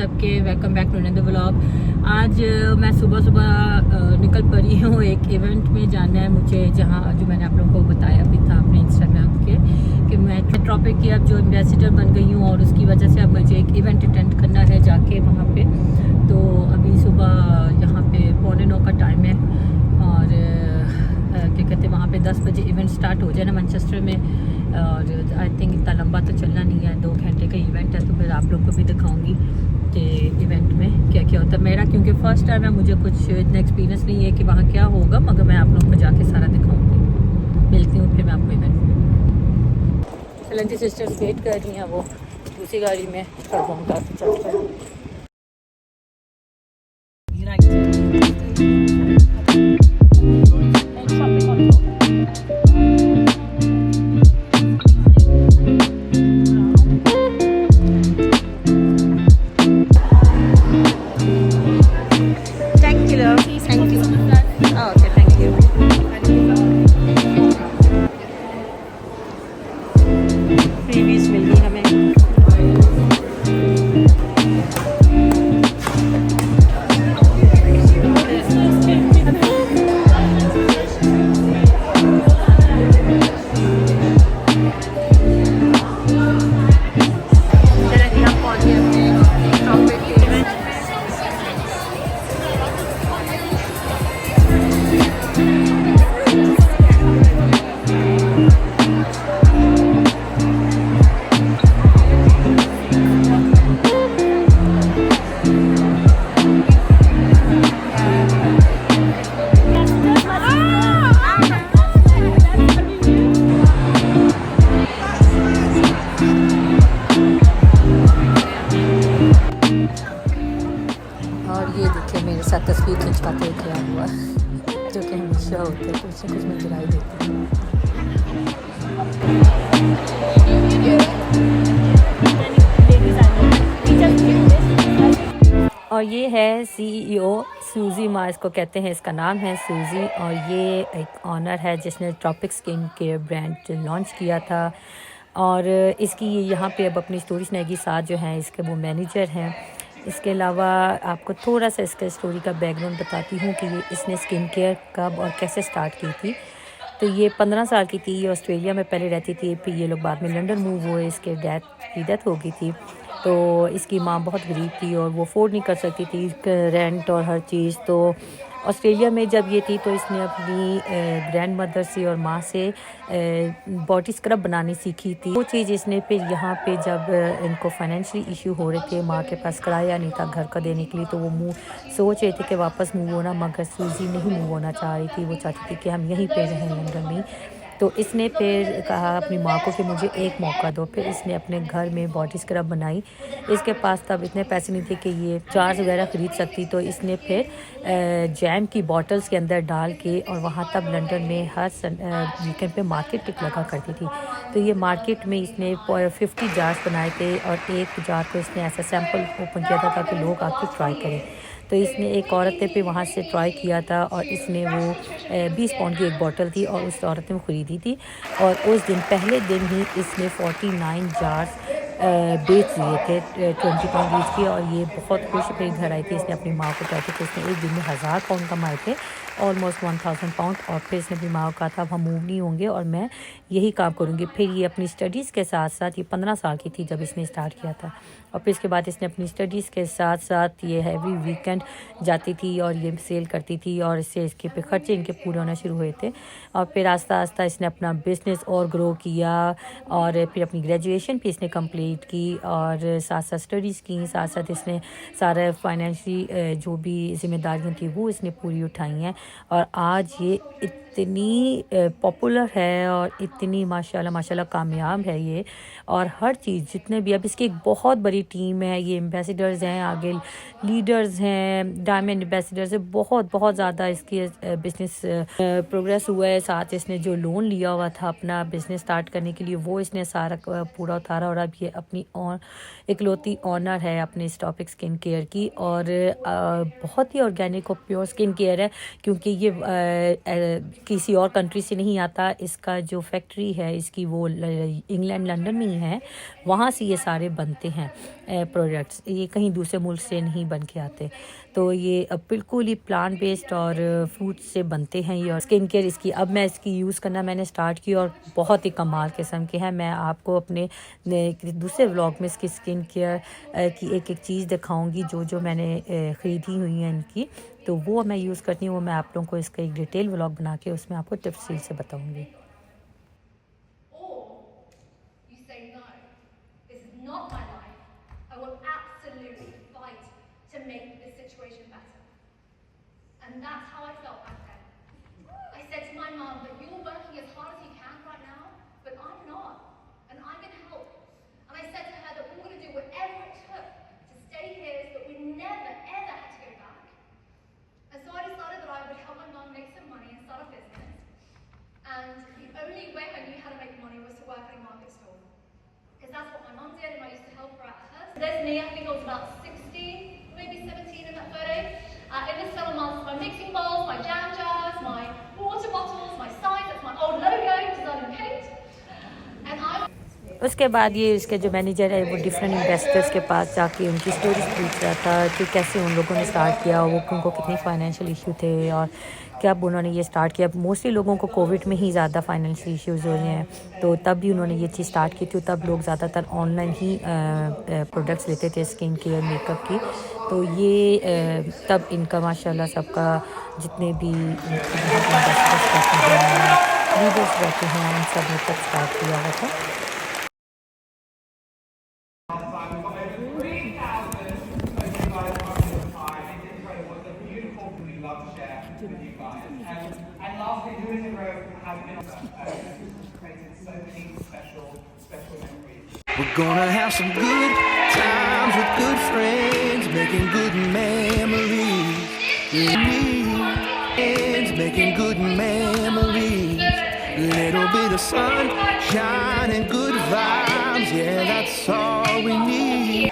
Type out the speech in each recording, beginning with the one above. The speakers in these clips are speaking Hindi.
सबके, welcome back to another vlog. आज मैं सुबह सुबह निकल पड़ी हूँ एक इवेंट में जाना है मुझे, जहाँ जो मैंने आप लोगों को बताया भी था अपने इंस्टाग्राम के कि मैं ट्रॉपिक की अब जो एम्बेसडर बन गई हूँ और उसकी वजह से अब मुझे एक इवेंट अटेंड करना है जाके वहाँ पे। तो अभी सुबह यहाँ पे 8:45 का टाइम है और क्या कहते हैं वहाँ पे 10 बजे इवेंट स्टार्ट हो जाए ना मैनचेस्टर में। और आई थिंक इतना लंबा तो चलना नहीं है, 2 घंटे का इवेंट है। तो फिर आप लोग को भी दिखाऊंगी कि इवेंट में क्या क्या होता है मेरा, क्योंकि फ़र्स्ट टाइम है, मुझे कुछ इतना एक्सपीरियंस नहीं है कि वहाँ क्या होगा, मगर मैं आप लोग को जाके सारा दिखाऊंगी। मिलती हूँ फिर मैं आपको इवेंट में। चलें सिस्टर्स वेट कर रही हैं, वो दूसरी गाड़ी में काफ़ी चलता है। फ्रीबीज मिल गई हमें। और ये देखिए मेरे साथ तस्वीर खिंचवाते हुए खड़ा हुआ, जो कि हमेशा होता है, कुछ ना कुछ में गिराई देती है। और ये है सीईओ सूजी मा, इसको कहते हैं, इसका नाम है सूजी। और ये एक ऑनर है जिसने tropic skin care brand launch किया था। और इसकी यहाँ पे अब अपनी स्टोरी सुनाएगी। साथ जो हैं इसके वो मैनेजर हैं। इसके अलावा आपको थोड़ा सा इसका स्टोरी का बैकग्राउंड बताती हूँ कि ये इसने स्किन केयर कब और कैसे स्टार्ट की थी। तो ये 15 साल की थी, ये ऑस्ट्रेलिया में पहले रहती थी, फिर ये लोग बाद में लंदन मूव हुए, इसके डेथ हो गई थी। तो इसकी माँ बहुत गरीब थी और वो अफोर्ड नहीं कर सकती थी रेंट और हर चीज़। तो ऑस्ट्रेलिया में जब ये थी तो इसने अपनी ग्रैंड मदर से और माँ से बॉडी स्क्रब बनानी सीखी थी। वो चीज़ इसने फिर यहाँ पे जब इनको फाइनेंशियली इशू हो रहे थे, माँ के पास किराया नहीं था घर का देने के लिए, तो वो सोच रहे थे कि वापस मूव होना, मगर सूजी नहीं मूव होना चाह रही थी। वो चाहती थी कि हम यहीं पे रहें लंदन में। तो इसने फिर कहा अपनी माँ को कि मुझे एक मौका दो। फिर इसने अपने घर में बॉडी स्क्रब बनाई। इसके पास तब इतने पैसे नहीं थे कि ये जार्स वगैरह ख़रीद सकती, तो इसने फिर जैम की बॉटल्स के अंदर डाल के, और वहाँ तब लंदन में हर वीकेंड पे मार्केट लगा करती थी। तो ये मार्केट में इसने 50 जार्स बनाए थे और एक जार को इसने ऐसा सैम्पल ओपन किया था ताकि लोग आके ट्राई करें। तो इसने एक औरत पे वहाँ से ट्राई किया था और इसने वो 20 पाउंड की एक बॉटल थी और उस औरत ने ख़रीदी थी। और उस दिन पहले दिन ही इसने 49 जार्स बेच दिए थे 20 पाउंड ईच की। और ये बहुत खुश फिर घर आई थी। इसने अपनी माँ को कहा कि इसने एक दिन में 1000 पाउंड कमाए थे, ऑलमोस्ट 1000 पाउंड। और फिर इसने अपनी माँ को कहा था हम मूव नहीं होंगे और मैं यही काम करूँगी। फिर ये अपनी स्टडीज़ के साथ साथ, ये 15 साल की थी जब इसने स्टार्ट किया था, और फिर इसके बाद इसने अपनी स्टडीज़ के साथ साथ ये हैवी वीकेंड जाती थी और ये सेल करती थी, और इससे इसके पे खर्चे इनके पूरे होना शुरू हुए थे। और फिर आस्ता आस्ता इसने अपना बिज़नेस और ग्रो किया, और फिर अपनी ग्रेजुएशन भी इसने कंप्लीट की, और साथ साथ स्टडीज़ की, साथ साथ इसने सारा फाइनेंशियली जो भी जिम्मेदारियाँ थी वो इसने पूरी उठाई हैं। और आज ये इतनी पॉपुलर है और इतनी माशाल्लाह माशाल्लाह कामयाब है ये। और हर चीज़ जितने भी, अब इसकी एक बहुत बड़ी टीम है, ये एम्बेसडर्स हैं, आगे लीडर्स हैं, डायमंड एम्बेसडर्स है, बहुत बहुत ज़्यादा इसकी बिज़नेस प्रोग्रेस हुआ है। साथ इसने जो लोन लिया हुआ था अपना बिज़नेस स्टार्ट करने के लिए, वो इसने सारा पूरा उतारा, और अब ये अपनी इकलौती ऑनर है अपने ट्रॉपिक स्किन केयर की। और बहुत ही ऑर्गेनिक और प्योर स्किन केयर है, क्योंकि ये किसी और कंट्री से नहीं आता। इसका जो फैक्ट्री है इसकी वो इंग्लैंड लंदन में ही है, वहाँ से ये सारे बनते हैं प्रोडक्ट्स, ये कहीं दूसरे मुल्क से नहीं बन के आते। तो ये बिल्कुल ही प्लांट बेस्ड और फ्रूट से बनते हैं ये। और स्किन केयर इसकी अब मैं इसकी यूज़ करना मैंने स्टार्ट की और बहुत ही कमाल किस्म के हैं। मैं आपको अपने दूसरे व्लॉग में इसकी स्किन केयर की एक एक चीज़ दिखाऊंगी जो जो मैंने ख़रीदी हुई है इनकी, तो वो मैं यूज़ करती हूँ। वो मैं आप लोगों को इसका एक डिटेल व्लॉग बना के उसमें आपको तफसील से बताऊँगी। And that's how I felt back then. I said to my mum that you're working as hard as you can right now, but I'm not, and I can help. And I said to her that we were going to do whatever it took to stay here so that we never ever had to go back. And so I decided that I would help my mum make some money and start a business. And the only way I knew how to make money was to work in a market store. Because that's what my mum did, and I used to help her out at hers. There's me, I think I was about 16, maybe 17 in that photo. In the summer months, my mixing bowls, my jam jars, my water bottles, my signs, that's my old logo, designed in paint. And उसके बाद ये इसके जो मैनेजर है वो डिफरेंट इन्वेस्टर्स के पास जाके उनकी स्टोरीज पूछ रहा था कि कैसे उन लोगों ने स्टार्ट किया, वो उनको कितने फाइनेंशियल इशू थे और कब उन्होंने ये स्टार्ट किया। मोस्टली लोगों को कोविड में ही ज़्यादा फाइनेंशियल इश्यूज़ हो रहे हैं, तो तब भी उन्होंने ये चीज़ स्टार्ट की थी। तब लोग ज़्यादातर ऑनलाइन ही प्रोडक्ट्स लेते थे स्किन केयर मेकअप की। तो ये तब इनका माशाल्लाह सबका जितने भी लीडर्स बैठे हैं उन सब ने तब स्टार्ट किया हुआ था। We're gonna have some good times with good friends, making good memories. Friends, making good memories. Little bit of sunshine and good vibes, yeah, that's all we need.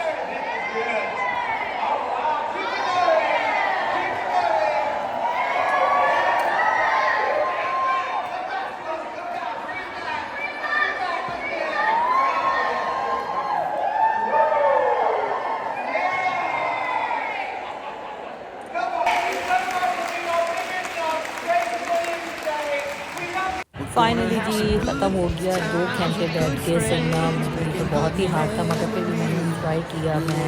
Finally ji ख़त्म हो गया। 2 घंटे बैठ के सुनना मुझे तो बहुत ही हार्ड था, मगर फिर भी मैंने इंजॉय किया। मैं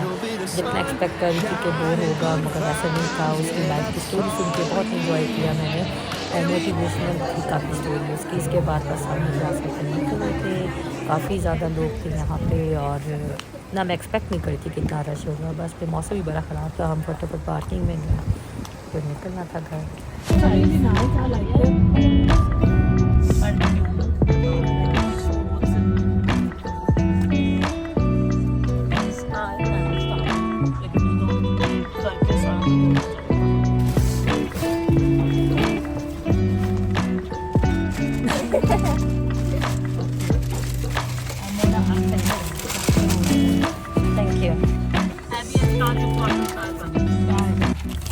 जितना एक्सपेक्ट कर रही थी कि बोर होगा, मगर ऐसा नहीं था। उसकी लाइफ की स्टोरी सुन के बहुत इंजॉय किया मैंने। मोटिवेशनल थी काफ़ी स्टोरी उसकी। इसके बाद बस हम जा सकते निकले थे, काफ़ी ज़्यादा लोग थे यहाँ पे और ना मैं एक्सपेक्ट नहीं करी थी कि इतना रश होगा। बस फिर मौसम भी बड़ा ख़राब था, हम फटाफट पार्किंग में गए, फिर निकलना था घर।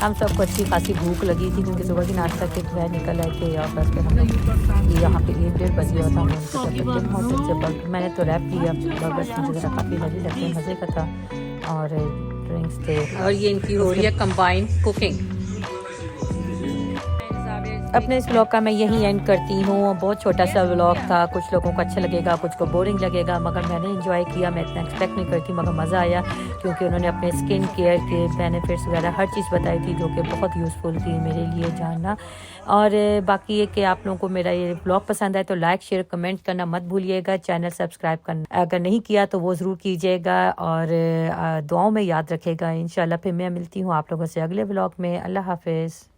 हम सबको अच्छी खासी भूख लगी थी क्योंकि सुबह की नाश्ता के वह निकल आए थे और बस फिर हम लोग यहाँ पे 1-1:30 बजे और हम होटल से बर्गर मैंने तो रैप किया। बर्गर्स मुझे ज़रा काफ़ी लगी लगते मज़े का था और ड्रिंक्स थे। और ये इनकी हो रही है कंबाइंड कुकिंग। अपने इस व्लॉग का मैं यहीं एंड करती हूँ। बहुत छोटा सा व्लॉग था, कुछ लोगों को अच्छा लगेगा, कुछ को बोरिंग लगेगा, मगर मैंने एंजॉय किया। मैं इतना एक्सपेक्ट नहीं करती मगर मज़ा आया क्योंकि उन्होंने अपने स्किन केयर के बेनिफिट्स वगैरह हर चीज़ बताई थी जो कि बहुत यूज़फुल थी मेरे लिए जानना। और बाकी ये कि आप लोगों को मेरा ये व्लॉग पसंद आए तो लाइक शेयर कमेंट करना मत भूलिएगा। चैनल सब्सक्राइब करना अगर नहीं किया तो वो ज़रूर कीजिएगा और दुआओं में याद रखेगा। इंशाल्लाह फिर मैं मिलती हूँ आप लोगों से अगले व्लॉग में। अल्लाह हाफिज़।